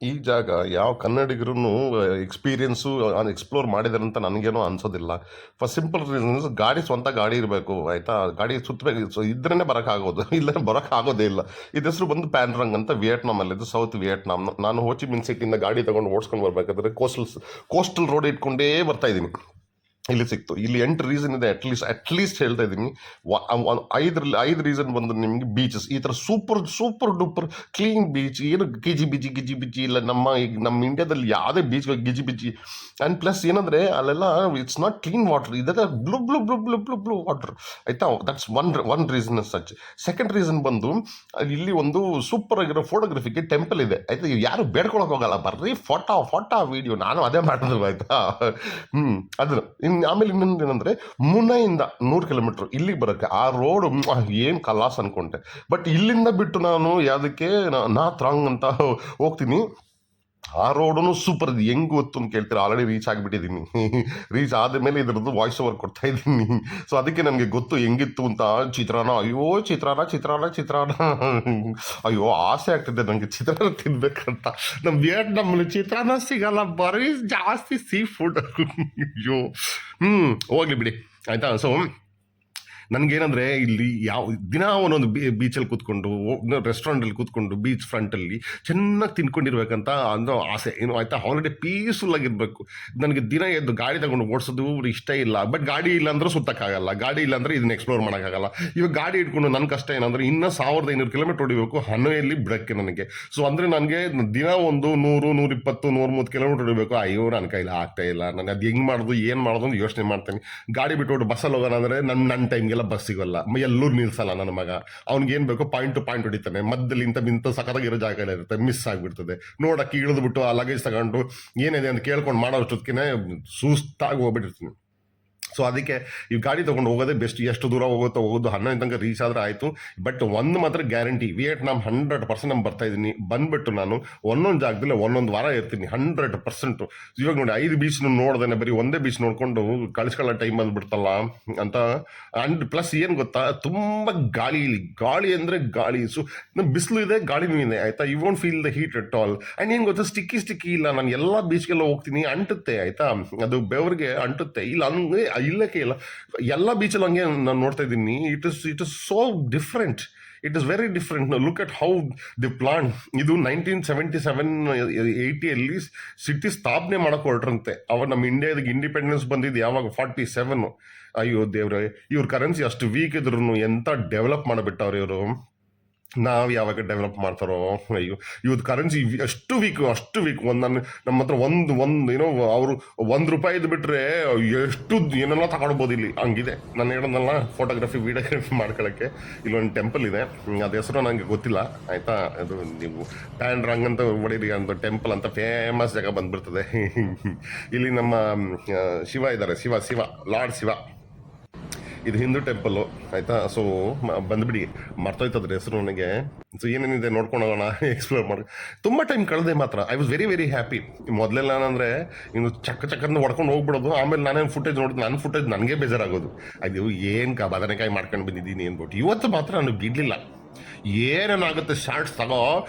ಈ ಜಾಗ ಯಾವ ಕನ್ನಡಿಗರೂ ಎಕ್ಸ್ಪೀರಿಯನ್ಸು ಎಕ್ಸ್ಪ್ಲೋರ್ ಮಾಡಿದಾರೆ ಅಂತ ನನಗೇನೋ ಅನ್ಸೋದಿಲ್ಲ. ಫಾರ್ ಸಿಂಪಲ್ ರೀಸನ್ಸ್, ಸ್ವಂತ ಗಾಡಿ ಇರಬೇಕು ಆಯಿತಾ. ಗಾಡಿ ಸುತ್ತಬೇಕು, ಇದ್ರೇ ಬರೋಕ್ಕಾಗೋದು, ಇಲ್ಲ ಬರೋಕ್ಕಾಗೋದೇ ಇಲ್ಲ. ಇದು ಹೆಸರು ಬಂದು ಪ್ಯಾನ್ರಂಗ್ ಅಂತ, ವಿಯೆಟ್ನಾಮಲ್ಲಿದ್ದು, ಸೌತ್ ವಿಯೆಟ್ನಾಂ. ನಾನು ಹೋಚಿ ಮಿನ್ ಸಿಟಿಯಿಂದ ಗಾಡಿ ತೊಗೊಂಡು ಓಡಿಸ್ಕೊಂಡು ಬರ್ಬೇಕಾದ್ರೆ ಕೋಸ್ಟಲ್ ರೋಡ್ ಇಟ್ಕೊಂಡೇ ಬರ್ತಾ ಇದ್ದೀನಿ. ಇಲ್ಲಿ ಸಿಕ್ತು. ಇಲ್ಲಿ 8 ರೀಸನ್ ಇದೆ, ಅಟ್ಲೀಸ್ಟ್ ಹೇಳ್ತಾ ಇದ್ದೀನಿ. ಐದು ರೀಸನ್ ಬಂದು ನಿಮಗೆ ಬೀಚಸ್ ಈ ಥರ super super duper clean beach. ಏನು ಗಿಜಿ ಬಿಜಿ ಇಲ್ಲ. ನಮ್ಮ ಇಂಡಿಯಾದಲ್ಲಿ ಯಾವುದೇ ಬೀಚ್ ಗಿಜಿ ಬಿಜಿ. ಆ್ಯಂಡ್ ಪ್ಲಸ್ ಏನಂದರೆ ಅಲ್ಲೆಲ್ಲ ಇಟ್ಸ್ ನಾಟ್ ಕ್ಲೀನ್ ವಾಟರ್, ಇದೆಲ್ಲ blue blue blue blue blue blue water ಆಯಿತಾ. That's one reason such. Second reason ಬಂದು ಇಲ್ಲಿ ಒಂದು ಸೂಪರ್ ಆಗಿರೋ ಫೋಟೋಗ್ರಫಿಗೆ ಟೆಂಪಲ್ ಇದೆ ಆಯಿತಾ. ಯಾರು ಬೇಡ್ಕೊಳಕ್ಕೆ ಹೋಗಲ್ಲ, ಬರ್ರಿ ಫೋಟೋ ವಿಡಿಯೋ. ನಾನು ಅದೇ ಮಾಡಿದ್ರು ಆಯಿತಾ. ಅದು ಆಮೇಲೆ ಇನ್ನೊಂದು ಏನಂದರೆ, ಮುನೈಯಿಂದ 100 ಕಿಲೋಮೀಟ್ರ್ ಇಲ್ಲಿಗೆ ಬರೋಕ್ಕೆ ಆ ರೋಡು ಏನು ಕಲಾಸ್ ಅನ್ಕೊಂಡೆ. ಬಟ್ ಇಲ್ಲಿಂದ ಬಿಟ್ಟು ನಾನು ಯಾವುದಕ್ಕೆ ತ್ರಾಂಗ್ ಅಂತ ಹೋಗ್ತೀನಿ, ಆ ರೋಡೂ ಸೂಪರ್. ಇದು ಹೆಂಗೆ ಗೊತ್ತು ಅಂತ ಕೇಳ್ತೀರಾ, ಆಲ್ರೆಡಿ ರೀಚ್ ಆಗಿಬಿಟ್ಟಿದ್ದೀನಿ. ರೀಚ್ ಆದಮೇಲೆ ಇದ್ರದ್ದು ವಾಯ್ಸ್ ಓವರ್ ಕೊಡ್ತಾ ಇದ್ದೀನಿ. ಸೊ ಅದಕ್ಕೆ ನನಗೆ ಗೊತ್ತು ಹೆಂಗಿತ್ತು ಅಂತ. ಚಿತ್ರಾನ್ನ, ಅಯ್ಯೋ ಚಿತ್ರಾನ್ನ ಅಯ್ಯೋ ಆಸೆ ಆಗ್ತಿದೆ ನನಗೆ ಚಿತ್ರಾನ್ನ ತಿನ್ಬೇಕಂತ. ನಮ್ಮ ವಿಯೆಟ್ನಾಮಲ್ಲಿ ಚಿತ್ರಾನ್ನ ಸಿಗಲ್ಲ, ಬರೀ ಜಾಸ್ತಿ ಸೀ ಫುಡ್. ಅಯ್ಯೋ ಹೋಗ್ಲಿ ಬಿಡಿ ಆಯಿತಾ. ಸೊ ನನಗೇನಂದರೆ, ಇಲ್ಲಿ ದಿನ ಒಂದೊಂದು ಬೀಚಲ್ಲಿ ಕೂತ್ಕೊಂಡು, ರೆಸ್ಟೋರೆಂಟಲ್ಲಿ ಕೂತ್ಕೊಂಡು, ಬೀಚ್ ಫ್ರಂಟಲ್ಲಿ ಚೆನ್ನಾಗಿ ತಿನ್ಕೊಂಡಿರ್ಬೇಕಂತ ಅನ್ನೋ ಆಸೆ ಏನು ಆಯಿತಾ. ಹಾಲಿಡೇ ಪೀಸ್ಫುಲ್ ಆಗಿರಬೇಕು. ನನಗೆ ದಿನ ಎದ್ದು ಗಾಡಿ ತಗೊಂಡು ಓಡಿಸೋದು ಇಷ್ಟ ಇಲ್ಲ. ಬಟ್ ಗಾಡಿ ಇಲ್ಲ ಅಂದ್ರೆ ಸುತ್ತಕ್ಕಾಗಲ್ಲ, ಗಾಡಿ ಇಲ್ಲ ಅಂದರೆ ಇದನ್ನ ಎಕ್ಸ್ಪ್ಲೋರ್ ಮಾಡೋಕ್ಕಾಗಲ್ಲ. ಇವಾಗ ಗಾಡಿ ಇಟ್ಕೊಂಡು ನನ್ನ ಕಷ್ಟ ಏನಂದರೆ, ಇನ್ನೂ 1500 ಕಿಲೋಮೀಟ್ರ್ ಹೊಡಿಬೇಕು ಹನೋಯಲ್ಲಿ ಬಿಡೋಕ್ಕೆ ನನಗೆ. ಸೊ ಅಂದರೆ ನನಗೆ ದಿನ ಒಂದು 100, 120, 130 ಕಿಲೋಮೀಟ್ರ್ ಹೊಡಿಬೇಕು. ಅಯ್ಯೋ ನನ್ನ ಕೈಲಿ ಆಗ್ತಾ ಇಲ್ಲ. ನಾನು ಅದು ಹೆಂಗೆ ಮಾಡೋದು, ಏನು ಮಾಡೋದು ಅಂತ ಯೋಚನೆ ಮಾಡ್ತೀನಿ. ಗಾಡಿ ಬಿಟ್ಬಿಟ್ಟು ಬಸ್ಸಲ್ಲಿ ಹೋಗೋಣ ಅಂದರೆ ನನ್ನ ಟೈಮ್ಗೆ ಬಸ್ ಸಿಗೋಲ್ಲ, ಎಲ್ಲೂ ನಿಲ್ಸಲ್ಲ ನನ್ನ ಮಗ. ಅವ್ನಿಗೇನು ಬೇಕೋ ಪಾಯಿಂಟ್ ಟು ಪಾಯಿಂಟ್ ಹೊಡಿತಾನೆ. ಮಧ್ಯದಲ್ಲಿ ಇಂಥ ಸಖತ್ತಾಗಿರೋ ಜಾಗ ಎಲ್ಲ ಇರುತ್ತೆ, ಮಿಸ್ ಆಗಿಬಿಡ್ತದೆ. ನೋಡಕ್ಕೆ ಇಳಿದ್ಬಿಟ್ಟು ಆ ಲಗೇಜ್ ತಗೊಂಡು ಏನಿದೆ ಅಂತ ಕೇಳ್ಕೊಂಡು ಮಾಡೋಷ್ಟೊತ್ತಿಗೆ ಸುಸ್ತಾಗಿ ಹೋಗ್ಬಿಟ್ಟಿರ್ತೀನಿ. ಸೊ ಅದಕ್ಕೆ ಈ ಗಾಡಿ ತೊಗೊಂಡು ಹೋಗೋದೇ ಬೆಸ್ಟ್. ಎಷ್ಟು ದೂರ ಹೋಗುತ್ತೋ ಹೋಗೋದು, 11 ತನಕ ರೀಚ್ ಆದರೆ ಆಯಿತು. ಬಟ್ ಒಂದು ಮಾತ್ರ ಗ್ಯಾರಂಟಿ, ವಿಯೆಟ್ನಾಂ 100% ನಾನು ಬರ್ತಾ ಇದ್ದೀನಿ. ಬಂದುಬಿಟ್ಟು ನಾನು ಒಂದೊಂದು ಜಾಗದಲ್ಲಿ ಒಂದೊಂದು ವಾರ ಇರ್ತೀನಿ 100%. ಇವಾಗ ನೋಡಿ 5 ಬೀಚ್ನು ನೋಡ್ದೇನೆ, ಬರೀ ಒಂದೇ ಬೀಚ್ ನೋಡಿಕೊಂಡು ಕಳಿಸ್ಕೊಳ್ಳೋ ಟೈಮ್ ಬಂದುಬಿಡ್ತಲ್ಲ ಅಂತ. ಆ್ಯಂಡ್ ಪ್ಲಸ್ ಏನು ಗೊತ್ತಾ, ತುಂಬ ಗಾಳಿ ಇಲ್ಲಿ. ಗಾಳಿ ಅಂದರೆ ಗಾಳಿ. ಸೊ ಬಿಸಿಲು ಇದೆ, ಗಾಳಿನೂ ಇದೆ ಆಯಿತಾ. You won't feel the heat at all. And ಏನು ಗೊತ್ತಾ, ಸ್ಟಿಕ್ಕಿ ಇಲ್ಲ. ನಾನು ಎಲ್ಲ ಬೀಚ್ಗೆಲ್ಲ ಹೋಗ್ತೀನಿ, ಅಂಟುತ್ತೆ ಆಯಿತಾ, ಅದು ಬೆವರಿಗೆ ಅಂಟುತ್ತೆ. ಇಲ್ಲ ಹಂಗೆ ಇಲ್ಲಕ್ಕೆ ಇಲ್ಲ, ಎಲ್ಲ ಬೀಚಲ್ಲಿ ಹಂಗೆ ನಾನು ನೋಡ್ತಾ ಇದ್ದೀನಿ. It is so different. It is very different. Look at how the plan. ಇದು 1977, 80 ಸಿಟಿ ಸ್ಥಾಪನೆ ಮಾಡೋಕೆ ಹೊರಟ್ರಂತೆ. ಅವಾಗ ನಮ್ಮ ಇಂಡಿಯಾದಾಗ ಇಂಡಿಪೆಂಡೆನ್ಸ್ ಬಂದಿದ್ದು ಯಾವಾಗ 47. ಅಯ್ಯೋ ದೇವ್ರೆ, ಇವ್ರ ಕರೆನ್ಸಿ ಅಷ್ಟು ವೀಕ್ ಇದ್ರು ಎಂತ ಡೆವಲಪ್ ಮಾಡಿಬಿಟ್ಟವ್ರು ಇವರು. ನಾವು ಯಾವಾಗ ಡೆವಲಪ್ ಮಾಡ್ತಾರೋ. ಅಯ್ಯೋ ಇವತ್ತು ಕರೆನ್ಸಿ ಅಷ್ಟು ವೀಕ್. ನಮ್ಮ ಹತ್ರ ಒಂದು ಏನೋ ಅವರು ₹1 ಬಿಟ್ಟರೆ ಎಷ್ಟು ಏನೆಲ್ಲ ತಗೊಳ್ಬೋದು ಇಲ್ಲಿ, ಹಂಗಿದೆ. ನಾನು ಹೇಳೋದಲ್ಲ, ಫೋಟೋಗ್ರಫಿ ವಿಡಿಯೋಗ್ರಫಿ ಮಾಡ್ಕೊಳ್ಳೋಕ್ಕೆ ಇಲ್ಲೊಂದು ಟೆಂಪಲ್ ಇದೆ. ಅದು ಹೆಸರು ನನಗೆ ಗೊತ್ತಿಲ್ಲ ಆಯಿತಾ. ಅದು ನೀವು ಪ್ಯಾನ್ರಾಂಗ್ ಅಂತ ಹೊಡೀರಿ ಅಂತ ಟೆಂಪಲ್ ಅಂತ ಫೇಮಸ್ ಜಾಗ ಬಂದ್ಬಿಡ್ತದೆ. ಇಲ್ಲಿ ನಮ್ಮ ಶಿವ ಇದ್ದಾರೆ, ಶಿವ ಲಾರ್ಡ್ ಶಿವ. ಇದು ಹಿಂದೂ ಟೆಂಪಲ್ಲು ಆಯಿತಾ. ಸೊ ಬಂದುಬಿಡಿ, ಮರ್ತೋಯ್ತದ್ರ ಹೆಸರು ನನಗೆ. ಸೊ ಏನೇನಿದೆ ನೋಡ್ಕೊಂಡು ಹೋಗೋಣ, ಎಕ್ಸ್ಪ್ಲೋರ್ ಮಾಡಿ. ತುಂಬ ಟೈಮ್ ಕಳೆದೆ ಮಾತ್ರ. I was very happy. ಮೊದಲೆಲ್ಲ ಏನಂದರೆ ಇನ್ನು ಚಕ್ಕಂದು ಹೊಡ್ಕೊಂಡು ಹೋಗ್ಬಿಡೋದು. ಆಮೇಲೆ ನಾನೇನು ಫುಟೇಜ್ ನೋಡಿದ್ದು, ನನ್ನ ಫುಟೇಜ್ ನನಗೆ ಬೇಜಾರಾಗೋದು. ಅದು ಏನು ಬದನೆಕಾಯಿ ಮಾಡ್ಕೊಂಡು ಬಂದಿದ್ದೀನಿ ಅಂದ್ಬಿಟ್ಟು. ಇವತ್ತು ಮಾತ್ರ ನಾನು ಬಿಡಲಿಲ್ಲ. ಏನೇನಾಗುತ್ತೆ ಶಾರ್ಟ್ಸ್ ತಗೋ,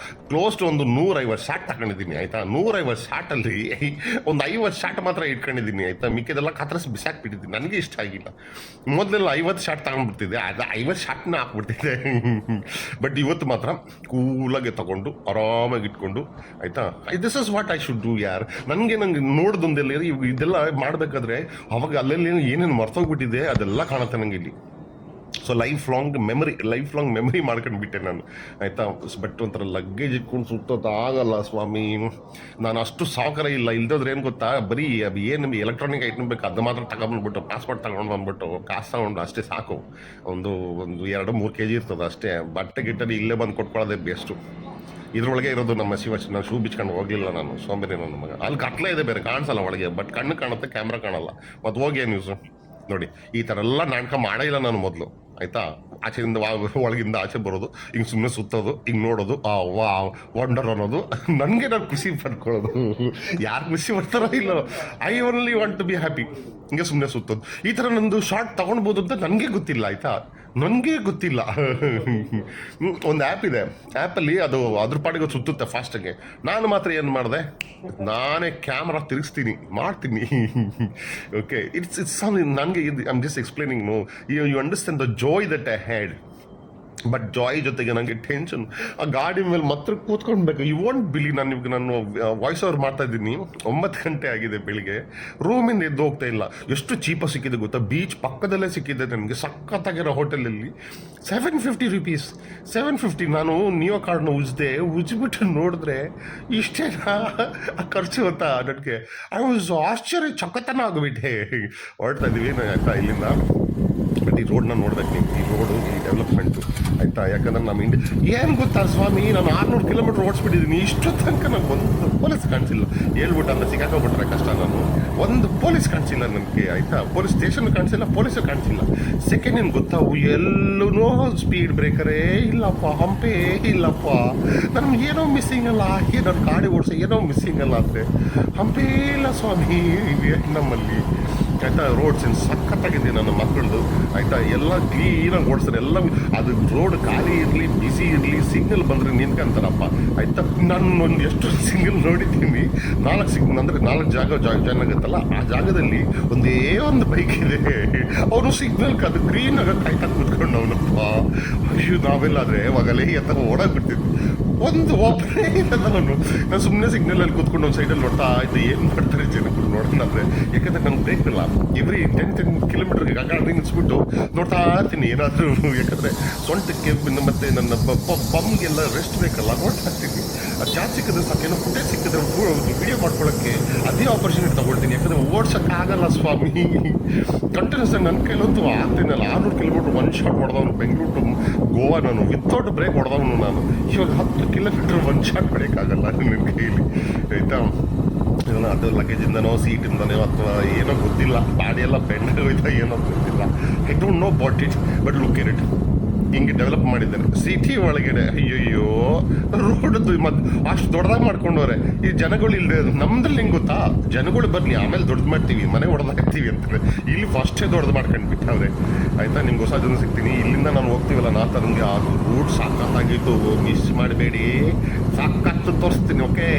ಕ್ಲೋಸ್ ಟು ಒಂದು 150 ಶಾರ್ಟ್ ತಗೊಂಡಿದ್ದೀನಿ ಆಯಿತಾ. 150 ಶಾರ್ಟಲ್ಲಿ ಒಂದು 50 ಶಾರ್ಟ್ ಮಾತ್ರ ಇಟ್ಕೊಂಡಿದ್ದೀನಿ ಆಯಿತಾ. ಮಿಕ್ಕಿದೆಲ್ಲ ಕತ್ತರಿಸಿ ಬಿಸಾಕ್ಬಿಟ್ಟಿದ್ದೀನಿ, ನನಗೆ ಇಷ್ಟ ಆಗಿಲ್ಲ. ಮೊದಲೆಲ್ಲ 50 ಶಾರ್ಟ್ ತಗೊಂಡ್ಬಿಡ್ತಿದ್ದೆ, ಅದು 50 ಶಾರ್ಟ್ನ ಹಾಕ್ಬಿಡ್ತಿದ್ದೆ. ಬಟ್ ಇವತ್ತು ಮಾತ್ರ ಕೂಲಾಗಿ ತಗೊಂಡು ಆರಾಮಾಗಿ ಇಟ್ಕೊಂಡು ಆಯಿತಾ. This is what I should do ಯಾರ್. ನಂಗೆ ನೋಡ್ದೊಂದೆಲ್ಲ ಇದೆಲ್ಲ ಮಾಡಬೇಕಾದ್ರೆ ಅವಾಗ ಅಲ್ಲೆಲ್ಲಿ ಏನೇನು ಮರ್ತೋಗ್ಬಿಟ್ಟಿದೆ ಅದೆಲ್ಲ ಕಾಣುತ್ತೆ ನನಗೆ ಇಲ್ಲಿ. ಸೊ ಲೈಫ್ ಲಾಂಗ್ ಮೆಮರಿ ಮಾಡ್ಕೊಂಡ್ಬಿಟ್ಟೆ ನಾನು ಆಯಿತಾ. ಬಟ್ ಒಂಥರ ಲಗ್ಗೇಜ್ ಇಟ್ಕೊಂಡು ಸುತ್ತೋದು ಆಗಲ್ಲ ಸ್ವಾಮಿ. ನಾನು ಅಷ್ಟು ಸಾವುಕಾರ ಇಲ್ಲ. ಇಲ್ದೋದ್ರೆ ಏನು ಗೊತ್ತಾ, ಬರೀ ಏನು ಎಲೆಕ್ಟ್ರಾನಿಕ್ ಐಟಮ್ ಬೇಕು ಅದು ಮಾತ್ರ ತಗೊಂಡ್ಬಂದ್ಬಿಟ್ಟು, ಪಾಸ್ಪೋರ್ಟ್ ತಗೊಂಡು ಬಂದ್ಬಿಟ್ಟು, ಕಾಸು ತಗೊಂಡು ಅಷ್ಟೇ ಸಾಕು. ಒಂದು 2-3 kg ಇರ್ತದೆ ಅಷ್ಟೇ. ಬಟ್ಟೆ ಗಿಟ್ಟಲ್ಲಿ ಇಲ್ಲೇ ಬಂದು ಕೊಟ್ಕೊಳ್ಳೋದೇ ಬೆಸ್ಟು. ಇದ್ರೊಳಗೆ ಇರೋದು ನಮ್ಮ ನಾನು ಶೂ ಬಿಚ್ಕೊಂಡು ಹೋಗಲಿಲ್ಲ ನಾನು, ಸೋಂಬೇರಿ ನನ್ನ ಮಗ. ಅಲ್ಲಿ ಕತ್ಲೆ ಇದೆ, ಬೇರೆ ಕಾಣಿಸಲ್ಲ ಒಳಗೆ, ಬಟ್ ಕಣ್ಣು ಕಾಣುತ್ತೆ, ಕ್ಯಾಮ್ರಾ ಕಾಣಲ್ಲ. ಮತ್ತು ಹೋಗಿ ಏನು ನ್ಯೂಸು ನೋಡಿ. ಈ ಥರ ಎಲ್ಲ ನಾಟಕ ಮಾಡೇ ಇಲ್ಲ ನಾನು ಮೊದಲು ಆಯಿತಾ. ಆಚೆಯಿಂದ ಒಳಗಿಂದ ಆಚೆ ಬರೋದು, ಹಿಂಗೆ ಸುಮ್ಮನೆ ಸುತ್ತೋದು, ಹಿಂಗೆ ನೋಡೋದು, ವಂಡರ್ ಅನ್ನೋದು. ನನಗೆ ನಾನು ಖುಷಿ ಪಡ್ಕೊಳ್ಳೋದು. ಯಾರು ಖುಷಿ ಪಡ್ತಾರೋ ಇಲ್ಲೋ, I only want to be happy. ಹಿಂಗೆ ಸುಮ್ಮನೆ ಸುತ್ತೋದು. ಈ ಥರ ನಂದು ಶಾರ್ಟ್ ತೊಗೊಳ್ಬೋದು ಅಂತ ನನಗೆ ಗೊತ್ತಿಲ್ಲ ಆಯಿತಾ. ನನಗೆ ಗೊತ್ತಿಲ್ಲ. ಒಂದು ಆ್ಯಪ್ ಇದೆ, ಆ್ಯಪಲ್ಲಿ ಅದು ಅದ್ರ ಪಾಡಿಗೆ ಅದು ಸುತ್ತುತ್ತೆ ಫಾಸ್ಟಾಗೆ. ನಾನು ಮಾತ್ರ ಏನು ಮಾಡಿದೆ, ನಾನೇ ಕ್ಯಾಮ್ರಾ ತಿರುಗಿಸ್ತೀನಿ ಮಾಡ್ತೀನಿ. ಓಕೆ, ಇಟ್ಸ್ ನನಗೆ ಇದು I am just explaining you understand the joy that I had. But joy ಜೊತೆಗೆ ನನಗೆ ಟೆನ್ಷನ್. ಆ ಗಾಡಿ ಮೇಲೆ ಮಾತ್ರ ಕೂತ್ಕೊಳ್ಬೇಕು. ಯು ವಾಂಟ್ ಬಿಲೀವ್, ನಾನು ವಾಯ್ಸ್ ಓವರ್ ಮಾಡ್ತಾ ಇದ್ದೀನಿ, 9 ಗಂಟೆ ಆಗಿದೆ ಬೆಳಿಗ್ಗೆ, ರೂಮಿಂದ ಎದ್ದು ಹೋಗ್ತಾ ಇಲ್ಲ. ಎಷ್ಟು ಚೀಪಾಗಿ ಸಿಕ್ಕಿದೆ ಗೊತ್ತಾ, ಬೀಚ್ ಪಕ್ಕದಲ್ಲೇ ಸಿಕ್ಕಿದೆ ನನಗೆ, ಸಖತ್ತಾಗಿರೋ ಹೋಟೆಲಲ್ಲಿ. ₹750. 750. ನಾನು ನಿಯೋ ಕಾರ್ಡ್ನ ಉಜ್ಬಿಟ್ಟು ನೋಡಿದ್ರೆ ಇಷ್ಟೇನಾ ಆ ಖರ್ಚು ಗೊತ್ತಾ ನನಗೆ. ಐ ವಾಸ್ ಆಶ್ಚರ್ಯ, ಚೊಕ್ಕತನ ಆಗಿಬಿಟ್ಟೆ. ಹೊರಡ್ತಾ ಇದ್ದೀವಿ ಆಯ್ತಾ ಇಲ್ಲಿಂದ. ಬಟ್ ಈ ರೋಡ್ನ ನೋಡ್ಬೇಕು ನೀವು, ಈ ರೋಡು, ಈ ಡೆವಲಪ್ಮೆಂಟು ಆಯಿತಾ. ಯಾಕಂದ್ರೆ ನಮ್ಮ ಏನು ಗೊತ್ತಾ ಸ್ವಾಮಿ, ನಾನು 600 ಕಿಲೋಮೀಟ್ರ್ ಓಡಿಸ್ಬಿಟ್ಟಿದ್ದೀನಿ. ಇಷ್ಟು ತನಕ ನನಗೆ ಒಂದು ಪೊಲೀಸ್ ಕಾಣಿಸಿಲ್ಲ. ಹೇಳ್ಬಿಟ್ಟು ಅಂದ್ರೆ ಸಿಗಾಕೊಂಡ್ಬಿಟ್ರೆ ಕಷ್ಟ. ನಾನು ಒಂದು ಪೊಲೀಸ್ ಕಾಣಿಸಿಲ್ಲ ನನಗೆ, ಆಯಿತಾ. ಪೊಲೀಸ್ ಸ್ಟೇಷನ್ ಕಾಣಿಸಿಲ್ಲ, ಪೊಲೀಸು ಕಾಣಿಸಿಲ್ಲ. ಸೆಕೆಂಡ್ ಏನು ಗೊತ್ತಾ, ಎಲ್ಲೂ ಸ್ಪೀಡ್ ಬ್ರೇಕರೇ ಇಲ್ಲಪ್ಪ, ಹಂಪೇ ಇಲ್ಲಪ್ಪ. ನನಗೆ ಏನೋ ಮಿಸ್ಸಿಂಗ್ ಅಲ್ಲ, ನನ್ನ ಗಾಡಿ ಓಡಿಸೋ ಏನೋ ಮಿಸ್ಸಿಂಗ್ ಅಲ್ಲ ಅಂದರೆ ಹಂಪೇ ಇಲ್ಲ ಸ್ವಾಮಿ ನಮ್ಮಲ್ಲಿ, ಆಯಿತಾ. ರೋಡ್ ಸೆನ್ಸ್ ಸಖತ್ತಾಗಿದೆ ನನ್ನ ಮಕ್ಕಳದು, ಆಯಿತಾ. ಎಲ್ಲ ಕ್ಲೀನಾಗಿ ಓಡಿಸ್ತಾರೆ, ಎಲ್ಲ ಅದು ರೋಡ್ ಖಾಲಿ ಇರಲಿ ಬಿಸಿ ಇರಲಿ, ಸಿಗ್ನಲ್ ಬಂದರೆ ನಿಂತ್ಕೊಂತಾರಪ್ಪ, ಆಯಿತಾ. ನಾನು ಒಂದು ಎಷ್ಟು ಸಿಗ್ನಲ್ ನೋಡಿದ್ದೀನಿ, 4 ಜಾಗ ಆಗುತ್ತಲ್ಲ, ಆ ಜಾಗದಲ್ಲಿ ಒಂದೇ ಒಂದು ಬೈಕ್ ಇದೆ. ಅವನು ಸಿಗ್ನಲ್ಗೆ ಅದು ಗ್ರೀನಾಗ ಕಾಯ್ತಾ ಕೂತ್ಕೊಂಡು ಅವನಪ್ಪ. ಅಯ್ಯೋ, ನಾವೆಲ್ಲಾದರೆ ಅವಾಗಲೇ ಅಥವಾ ಓಡಾಗ್ಬಿಡ್ತಿದ್ವಿ. ಒಬ್ಬರೇ ಇರಲ್ಲ. ನಾನು ಸುಮ್ಮನೆ ಸಿಗ್ನಲಲ್ಲಿ ಕೂತ್ಕೊಂಡು ಒಂದು ಸೈಡಲ್ಲಿ ನೋಡ್ತಾ ಇದ್ದೆ, ಏನು ಮಾಡ್ತಾರೆ ಜನಗಳು ನೋಡೋಣ ಅಂದರೆ. ಯಾಕಂದರೆ ನಂಗೆ ಬ್ರೇಕ್ ಇಲ್ಲ, ಎವ್ರಿ 10 ಕಿಲೋಮೀಟರ್ಗೆ ಗಾಡಿ ನಿಲ್ಲಿಸ್ಬಿಟ್ಟು ನೋಡ್ತಾ ಇರ್ತೀನಿ ಏನಾದರೂ. ಯಾಕಂದರೆ ಸೊಂಟಕ್ಕೆ ಮತ್ತು ನನ್ನ ಬಮ್ಗೆಲ್ಲ ರೆಸ್ಟ್ ಬೇಕಲ್ಲ, ನೋಡ್ತಾ ಇರ್ತೀನಿ. ಅದು ಚಾರ್ಜ್ ಸಿಕ್ಕಿದ್ರೆ ಸಾಕೇನೋ, ಫುಟೇಜ್ ಸಿಕ್ಕಿದ್ರೆ ವಿಡಿಯೋ ಮಾಡ್ಕೊಳ್ಳೋಕ್ಕೆ ಅದೇ ಆಪರ್ಚುನಿಟಿ ತೊಗೊಳ್ತೀನಿ. ಯಾಕಂದರೆ ಓಡ್ಸೋಕ್ಕಾಗಲ್ಲ ಸ್ವಾಮಿ. ಕಂಟಿನ್ಯೂಸ್ ನನ್ನ ಕೈಲಂತೂ ಆಗ್ತೀನಲ್ಲ. 600 ಕಿಲೋಮೀಟ್ರ್ ಒನ್ ಶಾಟ್ ಹೊಡೆದವನು, ಬೆಂಗಳೂರು ಟು ಗೋವಾ ನಾನು ವಿತೌಟ್ ಬ್ರೇಕ್ ಹೊಡೆದವನು ನಾನು. ಇವಾಗ 10 ಕಿಲೋಮೀಟ್ರ್ ಒನ್ ಶಾಟ್ ಹೊಡೆಯೋಕ್ಕಾಗಲ್ಲ ನನ್ನ ಕೈಲಿ, ಆಯಿತಾ. ಅದು ಲಗೇಜಿಂದನೋ ಸೀಟಿಂದನೋ ಅಥವಾ ಏನೋ ಗೊತ್ತಿಲ್ಲ, ಬಾಡಿ ಎಲ್ಲ ಬೆಂಡ್ ಹೋಯ್ತಾ ಏನೋ ಗೊತ್ತಿಲ್ಲ. I don't know about it, but look at it. ಹಿಂಗೆ ಡೆವಲಪ್ ಮಾಡಿದ್ದಾರೆ ಸಿಟಿ ಒಳಗಡೆ. ಅಯ್ಯಯ್ಯೋ, ರೋಡದ್ದು ಅಷ್ಟು ದೊಡ್ಡದಾಗಿ ಮಾಡ್ಕೊಂಡವ್ರೆ. ಈ ಜನಗಳು ಇಲ್ಲದೆ ನಮ್ದ್ರಲ್ಲಿ ಹೆಂಗೆ ಗೊತ್ತಾ, ಜನಗಳು ಬರಲಿ ಆಮೇಲೆ ದೊಡ್ಡದು ಮಾಡ್ತೀವಿ, ಮನೆ ಹೊಡೆದಾಕ್ತೀವಿ ಅಂತಾರೆ. ಇಲ್ಲಿ ಫಸ್ಟೇ ದೊಡ್ಡದು ಮಾಡ್ಕೊಂಡು ಬಿಟ್ಟವ್ರೆ, ಆಯಿತಾ. ನಿಮ್ಗೆ ಹೊಸ ಜನ ಸಿಗ್ತೀನಿ. ಇಲ್ಲಿಂದ ನಾನು ಹೋಗ್ತೀವಲ್ಲ ನಾ ತನಗೆ ಅದು ರೂಟ್ ಸಾಕಾಗಿತ್ತು, ಮಿಸ್ ಮಾಡಬೇಡಿ, ಸಾಕಾಗ್ತದೆ ತೋರಿಸ್ತೀನಿ. ಓಕೆ.